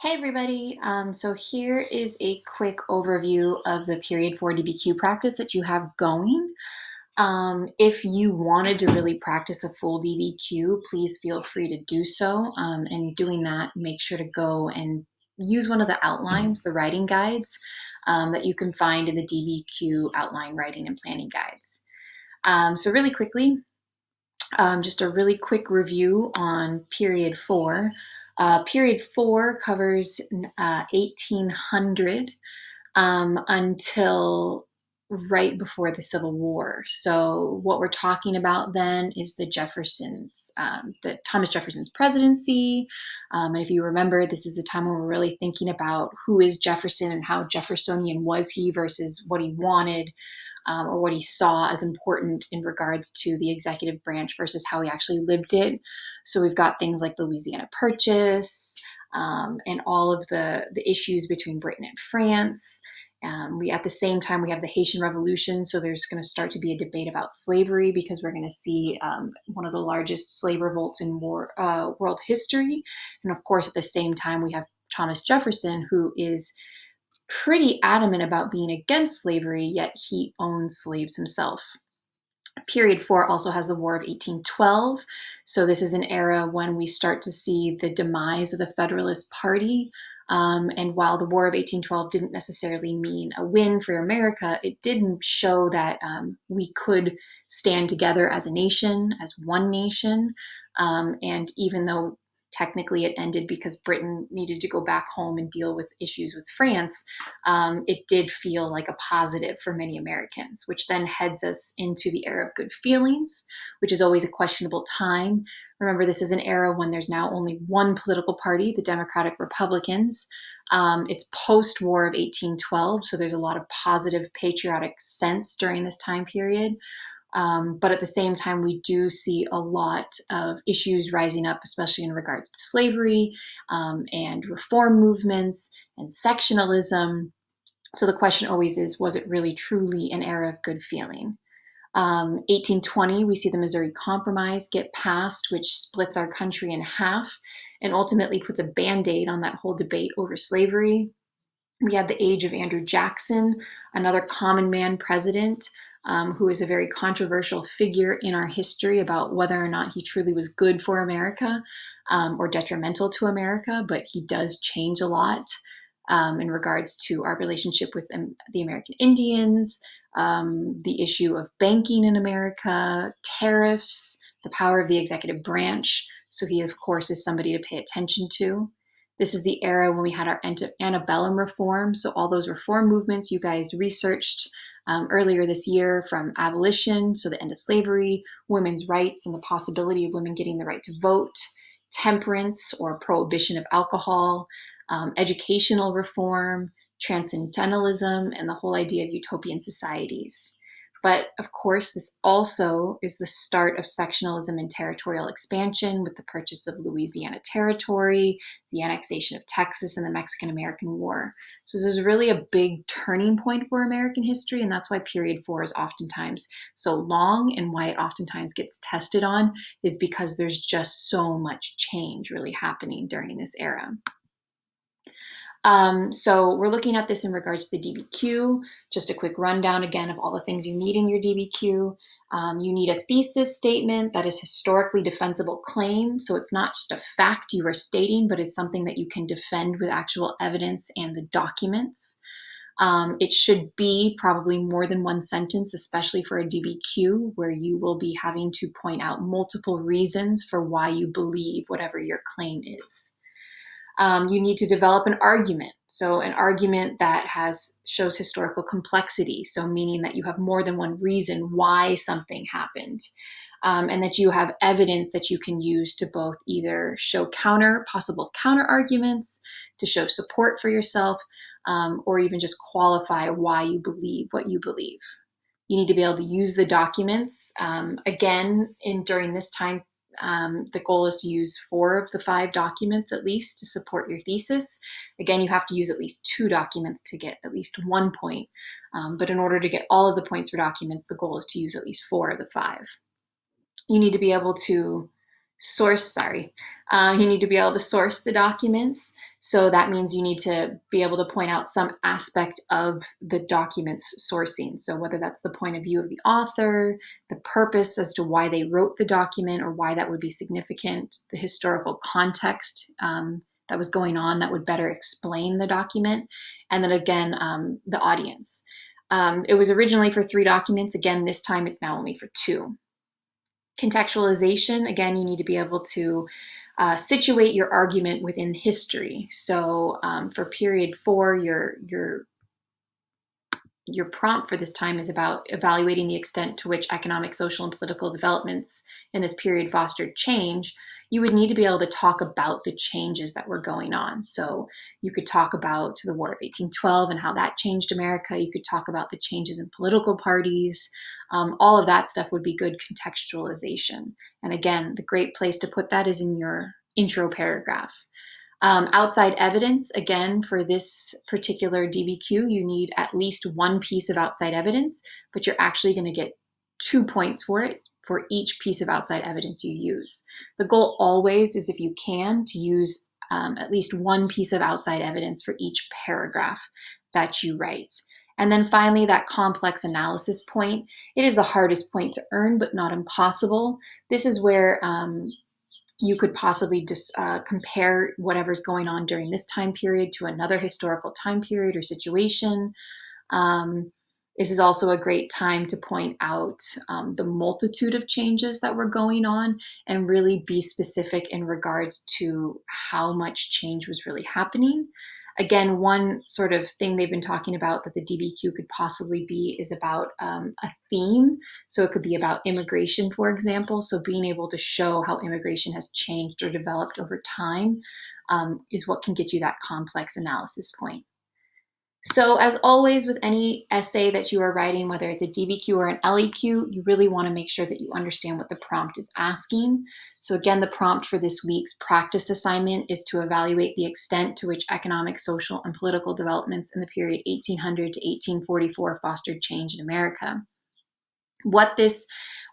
Hey everybody, so here is a quick overview of the period 4 DBQ practice that you have going. If you wanted to really practice a full DBQ, please feel free to do so. And doing that, make sure to go and use one of the outlines, the writing guides that you can find in the DBQ outline writing and planning guides. So really quickly, just a really quick review on period 4. Period 4 covers 1800 until right before the Civil War. So what we're talking about then is the Thomas Jefferson's presidency. And if you remember, this is a time when we're really thinking about who is Jefferson and how Jeffersonian was he versus what he wanted, or what he saw as important in regards to the executive branch versus how he actually lived it. So we've got things like the Louisiana Purchase, and all of the issues between Britain and France. At the same time, we have the Haitian Revolution, so there's going to start to be a debate about slavery because we're going to see one of the largest slave revolts in world history. And of course, at the same time, we have Thomas Jefferson, who is pretty adamant about being against slavery, yet he owns slaves himself. Period 4 also has the War of 1812. So this is an era when we start to see the demise of the Federalist Party. And while the War of 1812 didn't necessarily mean a win for America, it did show that we could stand together as a nation, as one nation. And even though technically it ended because Britain needed to go back home and deal with issues with France, it did feel like a positive for many Americans, which then heads us into the era of good feelings, which is always a questionable time. Remember, this is an era when there's now only one political party, the Democratic Republicans. It's post-war of 1812, so there's a lot of positive patriotic sense during this time period. But at the same time, we do see a lot of issues rising up, especially in regards to slavery, and reform movements and sectionalism. So the question always is, was it really truly an era of good feeling? 1820, we see the Missouri Compromise get passed, which splits our country in half and ultimately puts a band-aid on that whole debate over slavery. We had the age of Andrew Jackson, another common man president, who is a very controversial figure in our history about whether or not he truly was good for America, or detrimental to America, but he does change a lot in regards to our relationship with the American Indians, the issue of banking in America, tariffs, the power of the executive branch. So he, of course, is somebody to pay attention to. This is the era when we had our antebellum reform. So all those reform movements you guys researched earlier this year, from abolition, so the end of slavery, women's rights and the possibility of women getting the right to vote, temperance or prohibition of alcohol, educational reform, transcendentalism, and the whole idea of utopian societies. But of course, this also is the start of sectionalism and territorial expansion with the purchase of Louisiana Territory, the annexation of Texas, and the Mexican-American War. So this is really a big turning point for American history, and that's why period 4 is oftentimes so long, and why it oftentimes gets tested on is because there's just so much change really happening during this era. So we're looking at this in regards to the DBQ. Just a quick rundown again of all the things you need in your DBQ. You need a thesis statement that is historically defensible claim. So it's not just a fact you are stating, but it's something that you can defend with actual evidence and the documents. It should be probably more than one sentence, especially for a DBQ, where you will be having to point out multiple reasons for why you believe whatever your claim is. You need to develop an argument. So an argument that shows historical complexity. So meaning that you have more than one reason why something happened. And that you have evidence that you can use to both either show possible counter arguments, to show support for yourself, or even just qualify why you believe what you believe. You need to be able to use the documents. Again, during this time, the goal is to use 4 of the 5 documents at least to support your thesis. Again, you have to use at least 2 documents to get at least 1 point. But in order to get all of the points for documents, the goal is to use at least 4 of the 5. You need to be able to You need to be able to source the documents. So that means you need to be able to point out some aspect of the document's sourcing. So whether that's the point of view of the author, the purpose as to why they wrote the document or why that would be significant, the historical context that was going on that would better explain the document, and then again, the audience. It was originally for 3 documents. Again, this time it's now only for 2. Contextualization, again, you need to be able to situate your argument within history. So for period 4, your prompt for this time is about evaluating the extent to which economic, social, and political developments in this period fostered change. You would need to be able to talk about the changes that were going on. So you could talk about the War of 1812 and how that changed America. You could talk about the changes in political parties. All of that stuff would be good contextualization. And again, the great place to put that is in your intro paragraph. Outside evidence, again, for this particular DBQ, you need at least 1 piece of outside evidence, but you're actually going to get 2 points for it for each piece of outside evidence you use. The goal always is, if you can, to use at least 1 piece of outside evidence for each paragraph that you write. And then finally, that complex analysis point. It is the hardest point to earn, but not impossible. This is where you could possibly compare whatever's going on during this time period to another historical time period or situation. This is also a great time to point out the multitude of changes that were going on and really be specific in regards to how much change was really happening. Again, one sort of thing they've been talking about that the DBQ could possibly be is about a theme. So it could be about immigration, for example. So being able to show how immigration has changed or developed over time is what can get you that complex analysis point. So as always with any essay that you are writing, whether it's a DBQ or an LEQ, you really want to make sure that you understand what the prompt is asking. So again, the prompt for this week's practice assignment is to evaluate the extent to which economic, social, and political developments in the period 1800 to 1844 fostered change in America.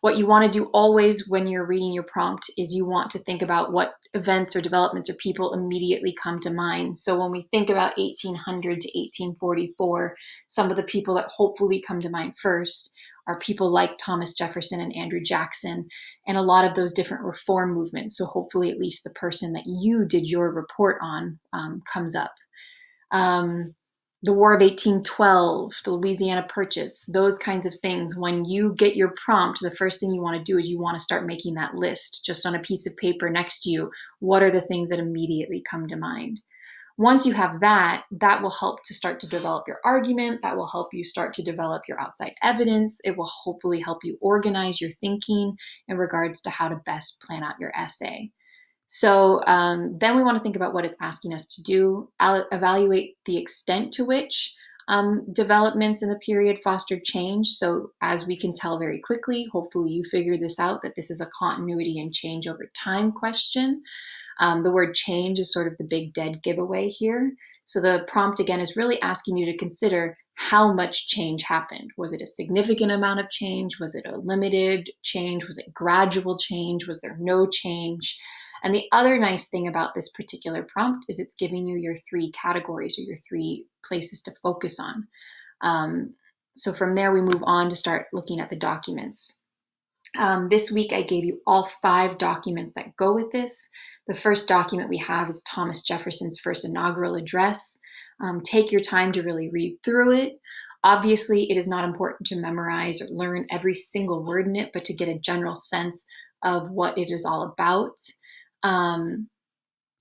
What you want to do always when you're reading your prompt is you want to think about what events or developments or people immediately come to mind. So when we think about 1800 to 1844, some of the people that hopefully come to mind first are people like Thomas Jefferson and Andrew Jackson, and a lot of those different reform movements. So hopefully at least the person that you did your report on comes up. The War of 1812, the Louisiana Purchase, those kinds of things. When you get your prompt, the first thing you want to do is you want to start making that list just on a piece of paper next to you. What are the things that immediately come to mind? Once you have that, that will help to start to develop your argument. That will help you start to develop your outside evidence. It will hopefully help you organize your thinking in regards to how to best plan out your essay. So then we want to think about what it's asking us to do, evaluate the extent to which developments in the period fostered change. So as we can tell very quickly, hopefully you figured this out, that this is a continuity and change over time question. The word change is sort of the big dead giveaway here. So the prompt again is really asking you to consider how much change happened. Was it a significant amount of change? Was it a limited change? Was it gradual change? Was there no change? And the other nice thing about this particular prompt is it's giving you your 3 categories or your 3 places to focus on. So from there, we move on to start looking at the documents. This week, I gave you all 5 documents that go with this. The first document we have is Thomas Jefferson's first inaugural address. Take your time to really read through it. Obviously, it is not important to memorize or learn every single word in it, but to get a general sense of what it is all about.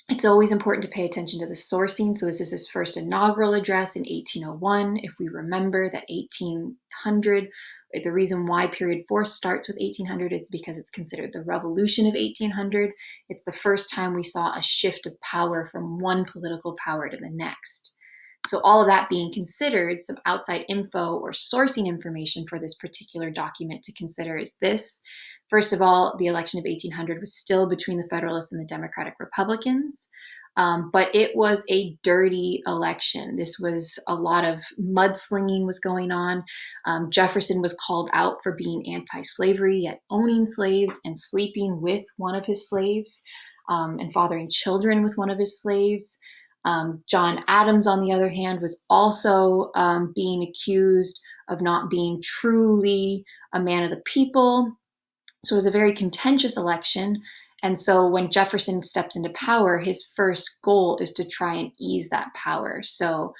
It's always important to pay attention to the sourcing. So this is his first inaugural address in 1801. If we remember that 1800, the reason why period 4 starts with 1800 is because it's considered the revolution of 1800. It's the first time we saw a shift of power from one political power to the next. So all of that being considered, some outside info or sourcing information for this particular document to consider is this. First of all, the election of 1800 was still between the Federalists and the Democratic Republicans. But it was a dirty election. This was a lot of mudslinging was going on. Jefferson was called out for being anti-slavery, yet owning slaves and sleeping with one of his slaves, and fathering children with one of his slaves. John Adams, on the other hand, was also being accused of not being truly a man of the people. So it was a very contentious election. And so when Jefferson steps into power, his first goal is to try and ease that power. So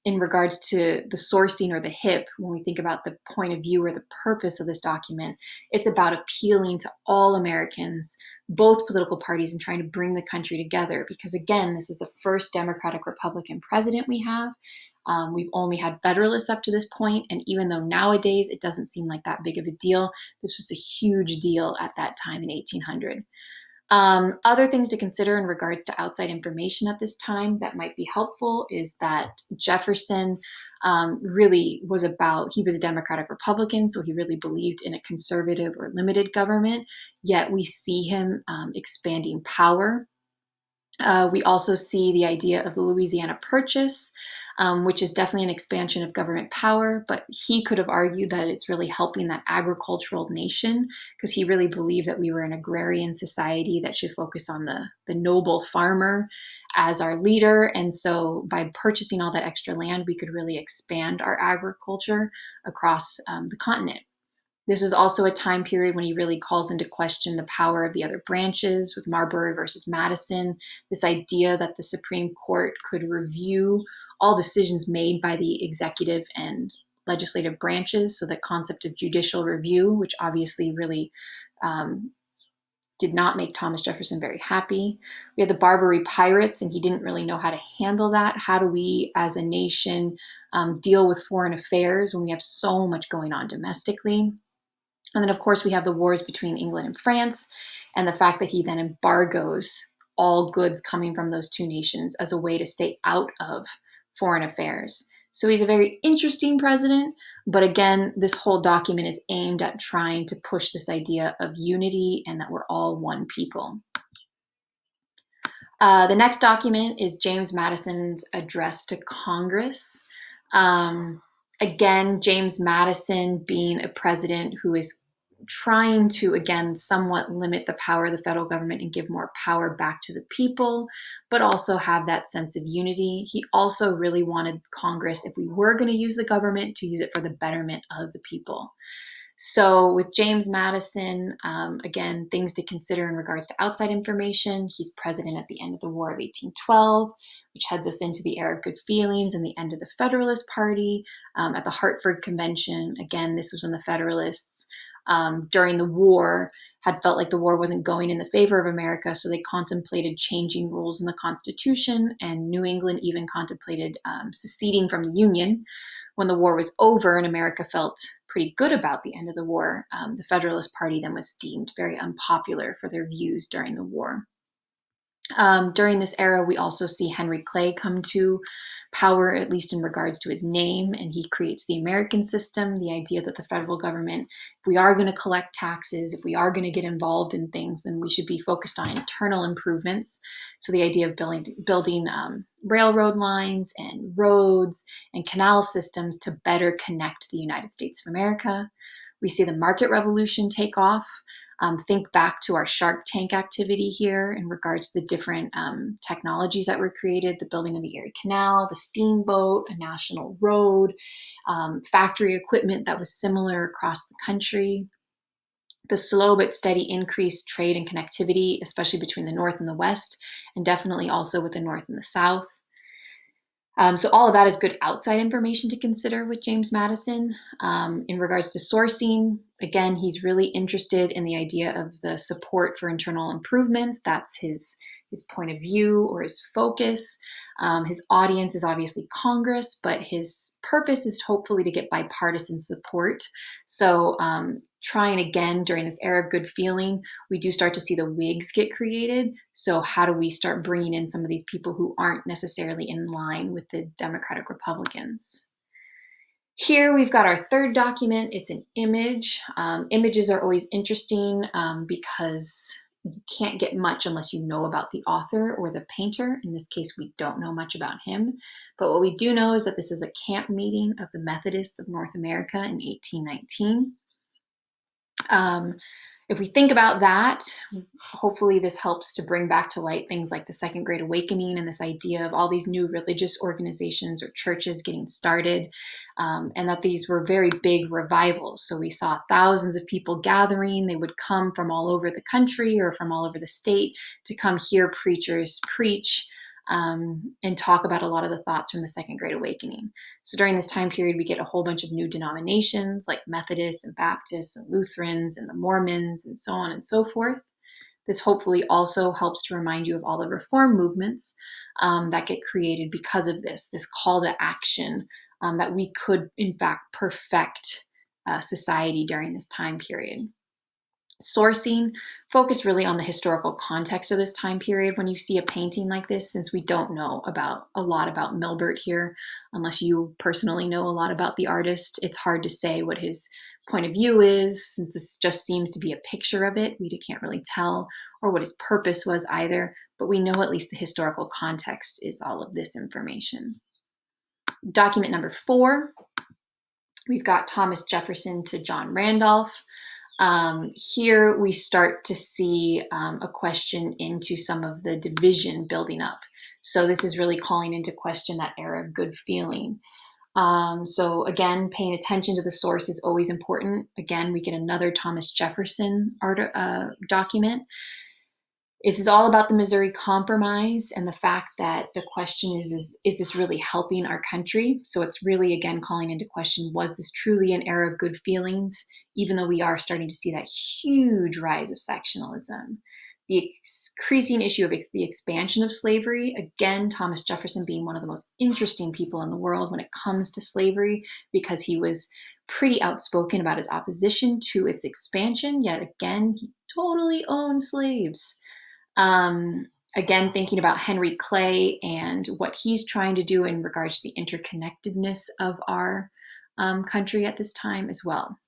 in regards to the sourcing or the HIP, when we think about the point of view or the purpose of this document, it's about appealing to all Americans, both political parties, and trying to bring the country together. Because again, this is the first Democratic Republican president we have. We've only had Federalists up to this point, and even though nowadays it doesn't seem like that big of a deal, this was a huge deal at that time in 1800. Other things to consider in regards to outside information at this time that might be helpful is that Jefferson really was he was a Democratic Republican, so he really believed in a conservative or limited government, yet we see him expanding power. We also see the idea of the Louisiana Purchase, which is definitely an expansion of government power, but he could have argued that it's really helping that agricultural nation because he really believed that we were an agrarian society that should focus on the noble farmer as our leader. And so by purchasing all that extra land, we could really expand our agriculture across the continent. This is also a time period when he really calls into question the power of the other branches with Marbury versus Madison, this idea that the Supreme Court could review all decisions made by the executive and legislative branches. So the concept of judicial review, which obviously really did not make Thomas Jefferson very happy. We had the Barbary Pirates, and he didn't really know how to handle that. How do we as a nation deal with foreign affairs when we have so much going on domestically? And then, of course, we have the wars between England and France, and the fact that he then embargoes all goods coming from those two nations as a way to stay out of foreign affairs. So he's a very interesting president, but again, this whole document is aimed at trying to push this idea of unity and that we're all one people. The next document is James Madison's address to Congress. Again, James Madison being a president who is trying to, again, somewhat limit the power of the federal government and give more power back to the people, but also have that sense of unity. He also really wanted Congress, if we were going to use the government, to use it for the betterment of the people. So with James Madison, again, things to consider in regards to outside information. He's president at the end of the War of 1812, which heads us into the era of good feelings and the end of the Federalist Party. At the Hartford Convention, again, this was when the Federalists, during the war, had felt like the war wasn't going in the favor of America, so they contemplated changing rules in the Constitution, and New England even contemplated seceding from the Union. When the war was over and America felt pretty good about the end of the war, the Federalist Party then was deemed very unpopular for their views during the war. During this era, we also see Henry Clay come to power, at least in regards to his name, and he creates the American system, the idea that the federal government, if we are going to collect taxes, if we are going to get involved in things, then we should be focused on internal improvements. So the idea of building railroad lines and roads and canal systems to better connect the United States of America. We see the market revolution take off. Think back to our Shark Tank activity here in regards to the different technologies that were created, the building of the Erie Canal, the steamboat, a national road, factory equipment that was similar across the country. The slow but steady increased trade and connectivity, especially between the North and the West, and definitely also with the North and the South. So all of that is good outside information to consider with James Madison. In regards to sourcing, again, he's really interested in the idea of the support for internal improvements. That's his point of view or his focus. His audience is obviously Congress, but his purpose is hopefully to get bipartisan support. So trying again during this era of good feeling, we do start to see the Whigs get created. So how do we start bringing in some of these people who aren't necessarily in line with the Democratic Republicans? Here we've got our third document. It's an image. Images are always interesting because you can't get much unless you know about the author or the painter. In this case, we don't know much about him. But what we do know is that this is a camp meeting of the Methodists of North America in 1819. If we think about that, hopefully this helps to bring back to light things like the Second Great Awakening and this idea of all these new religious organizations or churches getting started, and that these were very big revivals. So we saw thousands of people gathering. They would come from all over the country or from all over the state to come hear preachers preach, and talk about a lot of the thoughts from the Second Great Awakening. So during this time period, we get a whole bunch of new denominations like Methodists and Baptists and Lutherans and the Mormons and so on and so forth. This hopefully also helps to remind you of all the reform movements that get created because of this call to action, that we could, in fact, perfect society during this time period. Sourcing, focus really on the historical context of this time period when you see a painting like this, since we don't know a lot about Milbert here, unless you personally know a lot about the artist. It's hard to say what his point of view is, since this just seems to be a picture of it. We can't really tell, or what his purpose was either, but we know at least the historical context is all of this information. Document number 4, we've got Thomas Jefferson to John Randolph. Here we start to see a question into some of the division building up. So this is really calling into question that era of good feeling. So again, paying attention to the source is always important. Again, we get another Thomas Jefferson document. This is all about the Missouri Compromise and the fact that the question is this really helping our country? So it's really, again, calling into question, was this truly an era of good feelings, even though we are starting to see that huge rise of sectionalism? The increasing issue of the expansion of slavery, again, Thomas Jefferson being one of the most interesting people in the world when it comes to slavery, because he was pretty outspoken about his opposition to its expansion, yet again, he totally owned slaves. Again, thinking about Henry Clay and what he's trying to do in regards to the interconnectedness of our country at this time as well.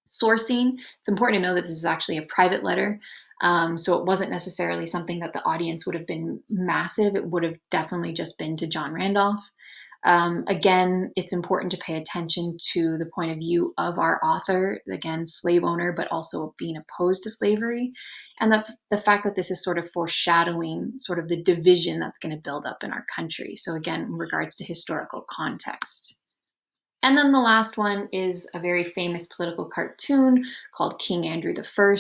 Sourcing, it's important to know that this is actually a private letter. So it wasn't necessarily something that the audience would have been massive. It would have definitely just been to John Randolph. Again, it's important to pay attention to the point of view of our author, again, slave owner, but also being opposed to slavery. And the fact that this is sort of foreshadowing sort of the division that's going to build up in our country. So again, in regards to historical context. And then the last one is a very famous political cartoon called King Andrew I.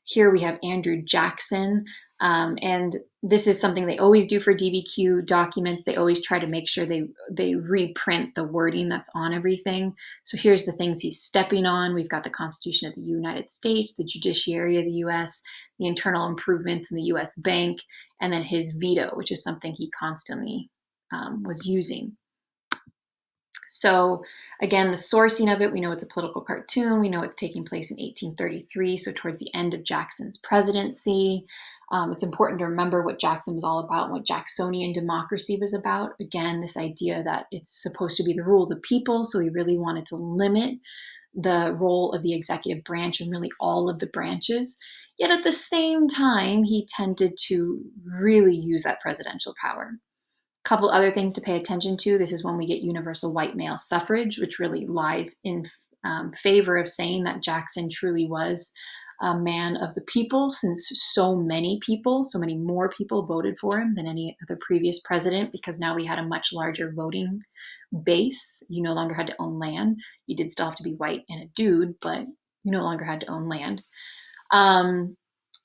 Here we have Andrew Jackson. And this is something they always do for DBQ documents. They always try to make sure they reprint the wording that's on everything. So here's the things he's stepping on. We've got the Constitution of the United States, the judiciary of the US, the internal improvements in the US Bank, and then his veto, which is something he constantly was using. So again, the sourcing of it, we know it's a political cartoon. We know it's taking place in 1833, so towards the end of Jackson's presidency. It's important to remember what Jackson was all about and what Jacksonian democracy was about. Again, this idea that it's supposed to be the rule of the people, so he really wanted to limit the role of the executive branch and really all of the branches. Yet at the same time, he tended to really use that presidential power. Couple other things to pay attention to. This is when we get universal white male suffrage, which really lies in favor of saying that Jackson truly was a man of the people, since so many more people voted for him than any other previous president, because now we had a much larger voting base. You no longer had to own land. You did still have to be white and a dude, but you no longer had to own land.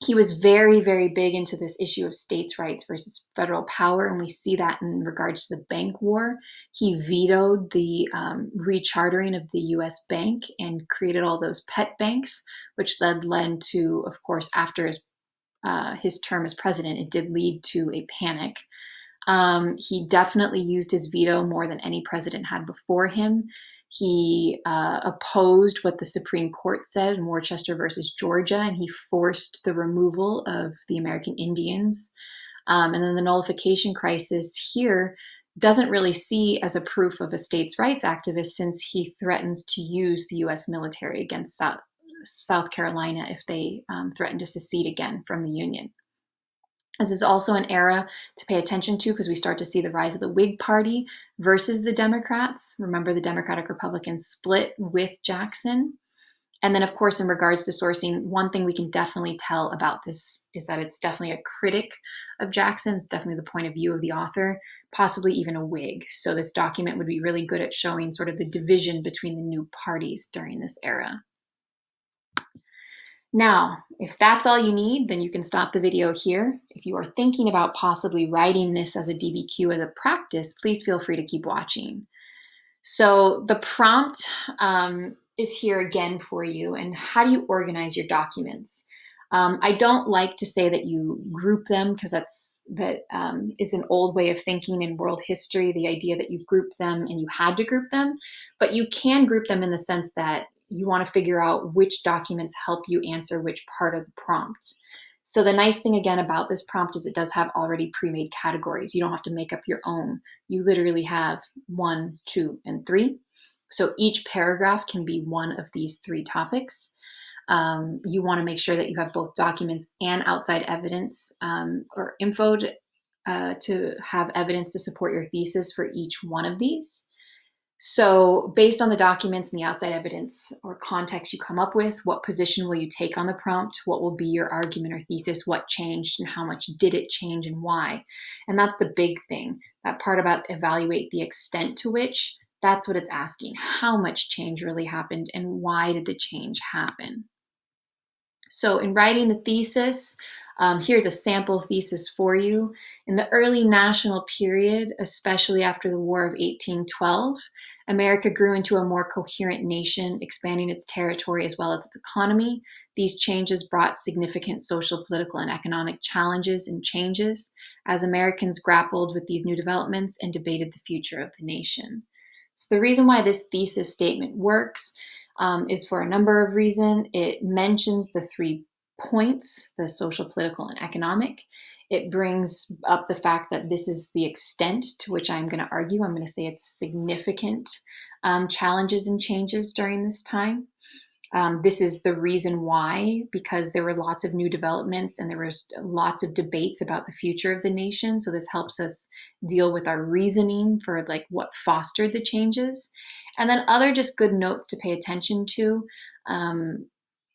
He was very, very big into this issue of states' rights versus federal power, and we see that in regards to the bank war. He vetoed the rechartering of the U.S. Bank and created all those pet banks, which led to, of course, after his term as president, it did lead to a panic. He definitely used his veto more than any president had before him. He opposed what the Supreme Court said in Worcester versus Georgia, and he forced the removal of the American Indians. And then the nullification crisis here doesn't really see as a proof of a states' rights activist, since he threatens to use the U.S. military against South Carolina if they threatened to secede again from the Union. This is also an era to pay attention to because we start to see the rise of the Whig Party versus the Democrats. Remember, the Democratic Republicans split with Jackson. And then, of course, in regards to sourcing, one thing we can definitely tell about this is that it's definitely a critic of Jackson. It's definitely the point of view of the author, possibly even a Whig. So this document would be really good at showing sort of the division between the new parties during this era. Now, if that's all you need, then you can stop the video here. If you are thinking about possibly writing this as a DBQ as a practice, please feel free to keep watching. So the prompt is here again for you. And how do you organize your documents? I don't like to say that you group them because that is an old way of thinking in world history, the idea that you group them and you had to group them. But you can group them in the sense that you want to figure out which documents help you answer which part of the prompt. So the nice thing again about this prompt is it does have already pre-made categories. You don't have to make up your own. You literally have 1, 2, and 3. So each paragraph can be one of these 3 topics. You want to make sure that you have both documents and outside evidence or info to have evidence to support your thesis for each one of these. So based on the documents and the outside evidence or context you come up with, what position will you take on the prompt? What will be your argument or thesis? What changed and how much did it change and why? And that's the big thing. That part about evaluate the extent to which, that's what it's asking. How much change really happened and why did the change happen? So in writing the thesis, here's a sample thesis for you. In the early national period, especially after the War of 1812, America grew into a more coherent nation, expanding its territory as well as its economy. These changes brought significant social, political, and economic challenges and changes as Americans grappled with these new developments and debated the future of the nation. So the reason why this thesis statement works is for a number of reasons. It mentions the 3 points, the social, political, and economic. It brings up the fact that this is the extent to which I'm going to argue. I'm going to say it's significant challenges and changes during this time. This is the reason why, because there were lots of new developments and there was lots of debates about the future of the nation. So this helps us deal with our reasoning for like what fostered the changes. And then other just good notes to pay attention to.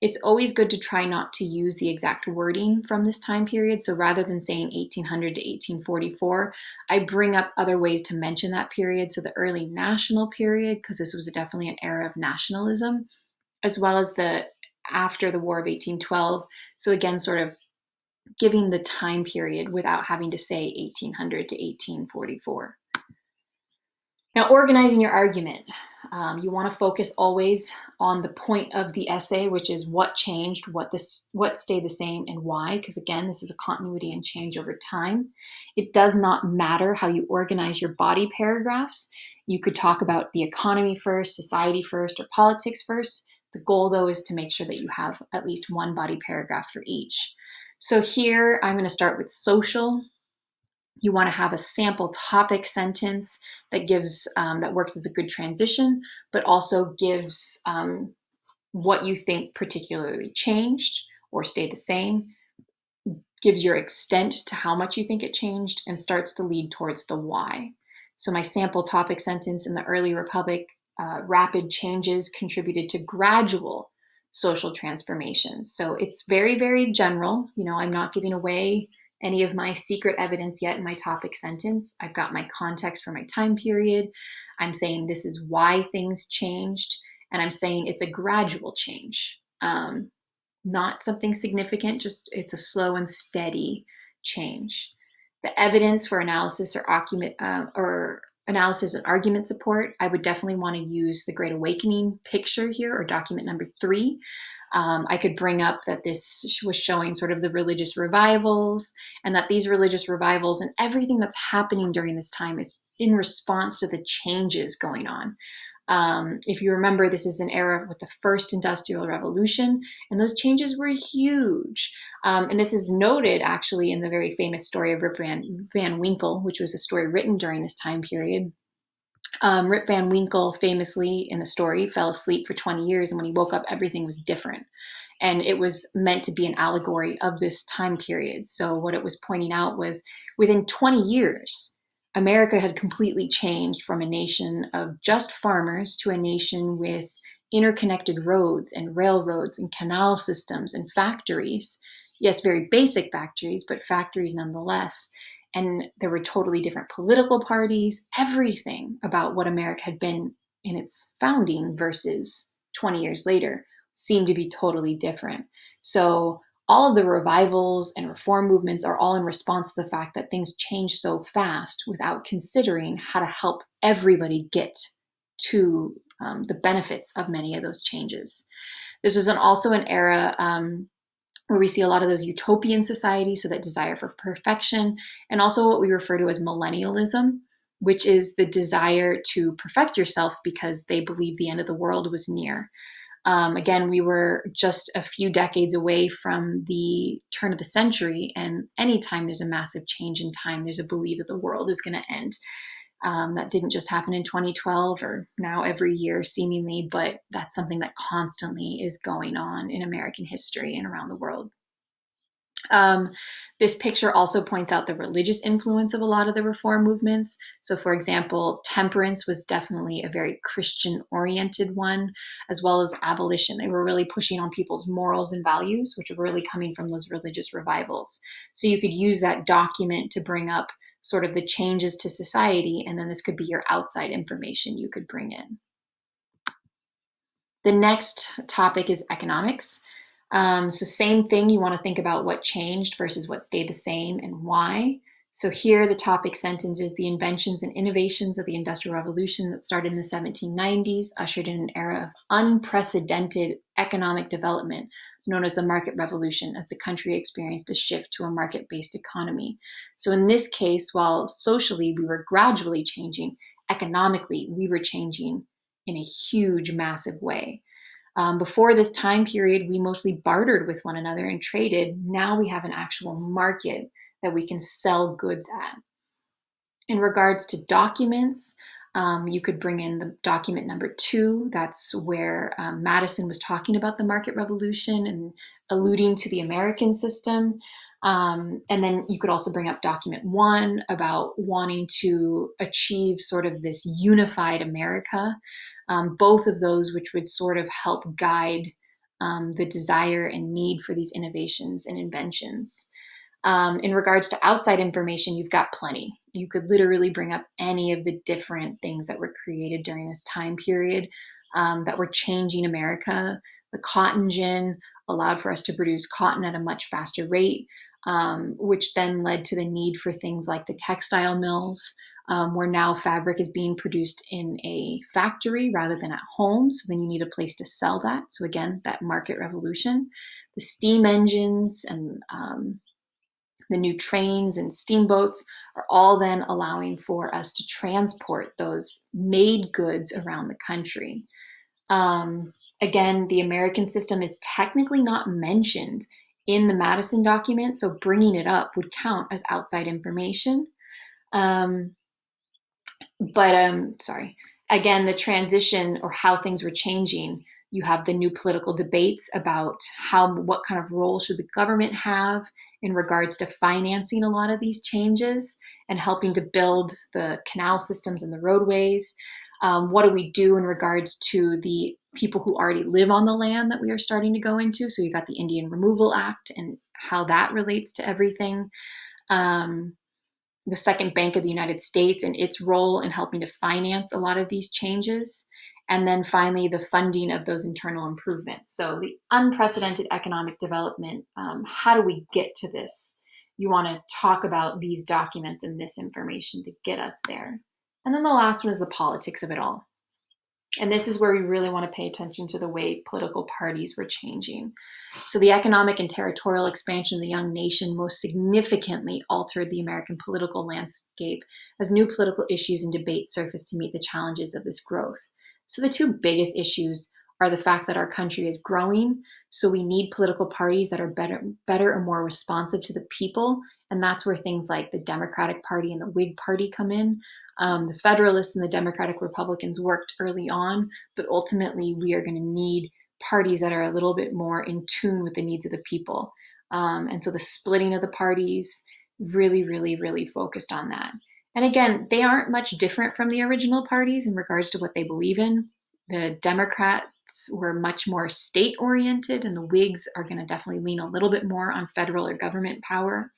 It's always good to try not to use the exact wording from this time period. So rather than saying 1800 to 1844, I bring up other ways to mention that period. So the early national period, because this was definitely an era of nationalism, as well as the after the War of 1812. So again, sort of giving the time period without having to say 1800 to 1844. Now, organizing your argument. You want to focus always on the point of the essay, which is what changed, what stayed the same, and why, because again, this is a continuity and change over time. It does not matter how you organize your body paragraphs. You could talk about the economy first, society first, or politics first. The goal, though, is to make sure that you have at least one body paragraph for each. So here, I'm going to start with social. You want to have a sample topic sentence that gives that works as a good transition, but also gives what you think particularly changed or stayed the same, gives your extent to how much you think it changed, and starts to lead towards the why. So my sample topic sentence: in the early republic, rapid changes contributed to gradual social transformations. So it's very, very general. You know, I'm not giving away any of my secret evidence yet in my topic sentence. I've got my context for my time period. I'm saying this is why things changed, and I'm saying it's a gradual change, not something significant, just it's a slow and steady change. The evidence for analysis or analysis and argument support, I would definitely want to use the Great Awakening picture here, or document number 3. I could bring up that this was showing sort of the religious revivals, and that these religious revivals and everything that's happening during this time is in response to the changes going on. If you remember, this is an era with the first industrial revolution, and those changes were huge. And this is noted actually in the very famous story of Rip Van Winkle, which was a story written during this time period. Rip Van Winkle famously in the story fell asleep for 20 years, and when he woke up, everything was different. And it was meant to be an allegory of this time period. So what it was pointing out was within 20 years, America had completely changed from a nation of just farmers to a nation with interconnected roads and railroads and canal systems and factories. Yes, very basic factories, but factories nonetheless. And there were totally different political parties. Everything about what America had been in its founding versus 20 years later seemed to be totally different. So all of the revivals and reform movements are all in response to the fact that things change so fast without considering how to help everybody get to the benefits of many of those changes. This was also an era where we see a lot of those utopian societies, so that desire for perfection, and also what we refer to as millennialism, which is the desire to perfect yourself because they believe the end of the world was near. Again, we were just a few decades away from the turn of the century, and anytime there's a massive change in time, there's a belief that the world is going to end. That didn't just happen in 2012 or now every year seemingly, but that's something that constantly is going on in American history and around the world. This picture also points out the religious influence of a lot of the reform movements. So, for example, temperance was definitely a very Christian-oriented one, as well as abolition. They were really pushing on people's morals and values, which were really coming from those religious revivals. So you could use that document to bring up sort of the changes to society, and then this could be your outside information you could bring in. The next topic is economics. So same thing, you want to think about what changed versus what stayed the same and why. So here the topic sentence is the inventions and innovations of the Industrial Revolution that started in the 1790s ushered in an era of unprecedented economic development known as the market revolution, as the country experienced a shift to a market-based economy. So in this case, while socially we were gradually changing, economically we were changing in a huge, massive way. Before this time period, we mostly bartered with one another and traded. Now we have an actual market that we can sell goods at. In regards to documents, you could bring in the document number 2. That's where Madison was talking about the market revolution and alluding to the American system. And then you could also bring up document 1 about wanting to achieve sort of this unified America. Both of those which would sort of help guide the desire and need for these innovations and inventions. In regards to outside information, you've got plenty. You could literally bring up any of the different things that were created during this time period that were changing America. The cotton gin allowed for us to produce cotton at a much faster rate, which then led to the need for things like the textile mills, where now fabric is being produced in a factory rather than at home. So then you need a place to sell that. So again, that market revolution. The steam engines and the new trains and steamboats are all then allowing for us to transport those made goods around the country. Again, the American system is technically not mentioned in the Madison document, so bringing it up would count as outside information. Sorry. Again, the transition or how things were changing, you have the new political debates about what kind of role should the government have in regards to financing a lot of these changes and helping to build the canal systems and the roadways. What do we do in regards to the people who already live on the land that we are starting to go into? So you got the Indian Removal Act and how that relates to everything. The Second Bank of the United States and its role in helping to finance a lot of these changes. And then finally, the funding of those internal improvements. So the unprecedented economic development, how do we get to this? You want to talk about these documents and this information to get us there. And then the last one is the politics of it all. And this is where we really want to pay attention to the way political parties were changing. So the economic and territorial expansion of the young nation most significantly altered the American political landscape as new political issues and debates surfaced to meet the challenges of this growth. So the two biggest issues are the fact that our country is growing. So we need political parties that are better and more responsive to the people. And that's where things like the Democratic Party and the Whig Party come in. The Federalists and the Democratic Republicans worked early on, but ultimately we are going to need parties that are a little bit more in tune with the needs of the people. And so the splitting of the parties really, really, really focused on that. And again, they aren't much different from the original parties in regards to what they believe in. The Democrats were much more state oriented, and the Whigs are going to definitely lean a little bit more on federal government power.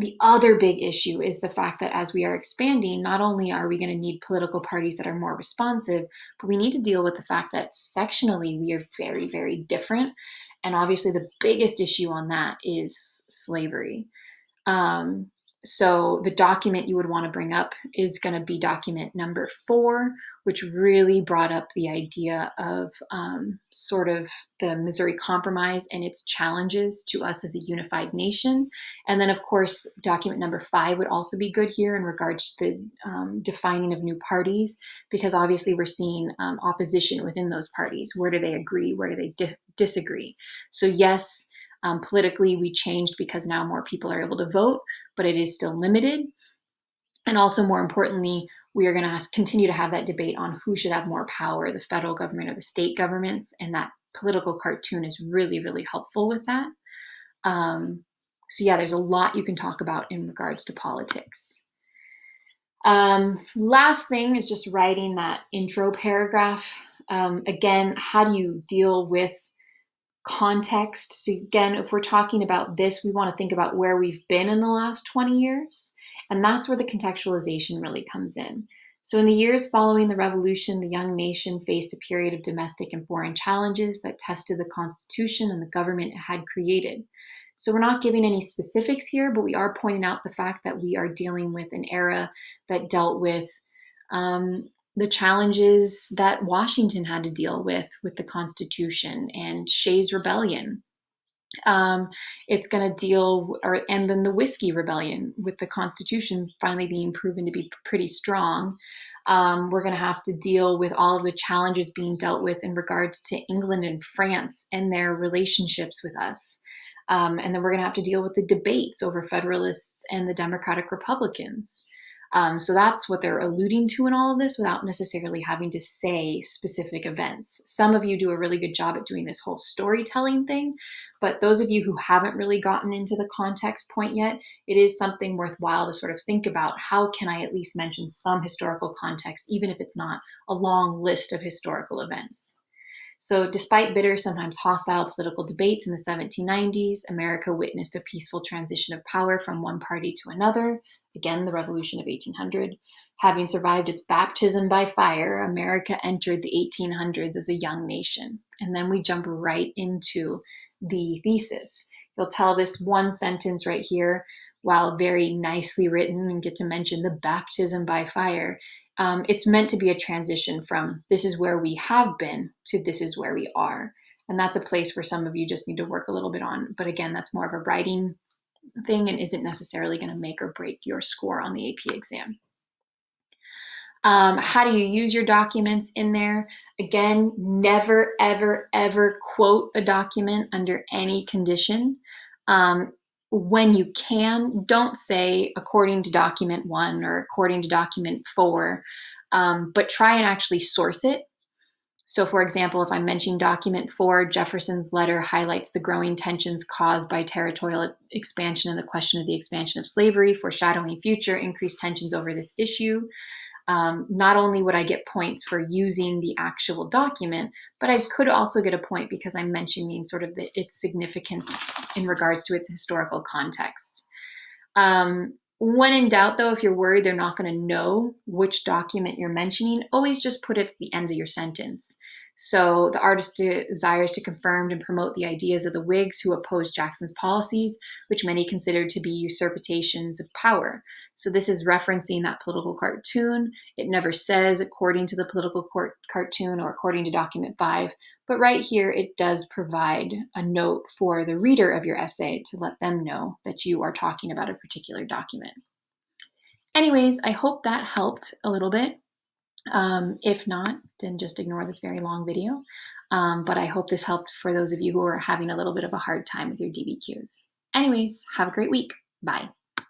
The other big issue is the fact that as we are expanding, not only are we going to need political parties that are more responsive, but we need to deal with the fact that sectionally we are very, very different. And obviously, the biggest issue on that is slavery. Um, so the document you would want to bring up is going to be document number 4, which really brought up the idea of sort of the Missouri Compromise and its challenges to us as a unified nation. And then, of course, document number 5 would also be good here in regards to the defining of new parties, because obviously we're seeing opposition within those parties. Where do they agree? Where do they disagree? So yes, politically, we changed because now more people are able to vote, but it is still limited. And also, more importantly, we are going to continue to have that debate on who should have more power, the federal government or the state governments. And that political cartoon is really, really helpful with that. So yeah, there's a lot you can talk about in regards to politics. Last thing is just writing that intro paragraph. Again, how do you deal with context? So again, if we're talking about this, we want to think about where we've been in the last 20 years. And that's where the contextualization really comes in. So in the years following the revolution, the young nation faced a period of domestic and foreign challenges that tested the Constitution and the government it had created. So we're not giving any specifics here, but we are pointing out the fact that we are dealing with an era that dealt with the challenges that Washington had to deal with the Constitution and Shays' Rebellion. It's going to deal, and then the Whiskey Rebellion with the Constitution finally being proven to be pretty strong. We're going to have to deal with all of the challenges being dealt with in regards to England and France and their relationships with us. And then we're going to have to deal with the debates over Federalists and the Democratic Republicans. So that's what they're alluding to in all of this without necessarily having to say specific events. Some of you do a really good job at doing this whole storytelling thing, but those of you who haven't really gotten into the context point yet, it is something worthwhile to sort of think about. How can I at least mention some historical context, even if it's not a long list of historical events? So despite bitter, sometimes hostile political debates in the 1790s, America witnessed a peaceful transition of power from one party to another. Again, the Revolution of 1800. Having survived its baptism by fire, America entered the 1800s as a young nation. And then we jump right into the thesis. You'll tell this one sentence right here, while very nicely written, and get to mention the baptism by fire. It's meant to be a transition from this is where we have been to this is where we are. And that's a place where some of you just need to work a little bit on. But again, that's more of a writing thing and isn't necessarily going to make or break your score on the AP exam. How do you use your documents in there? Again, never, ever, ever quote a document under any condition. When you can, don't say according to document 1 or according to document 4, but try and actually source it. So for example, if I'm mentioning document 4, Jefferson's letter highlights the growing tensions caused by territorial expansion and the question of the expansion of slavery, foreshadowing future increased tensions over this issue. Not only would I get points for using the actual document, but I could also get a point because I'm mentioning sort of its significance in regards to its historical context. When in doubt, though, if you're worried they're not going to know which document you're mentioning, always just put it at the end of your sentence. So the artist desires to confirm and promote the ideas of the Whigs who opposed Jackson's policies, which many considered to be usurpations of power. So this is referencing that political cartoon. It never says according to the political cartoon or according to document 5, but right here it does provide a note for the reader of your essay to let them know that you are talking about a particular document. Anyways, I hope that helped a little bit. If not, then just ignore this very long video. But I hope this helped for those of you who are having a little bit of a hard time with your DBQs. Anyways, have a great week. Bye.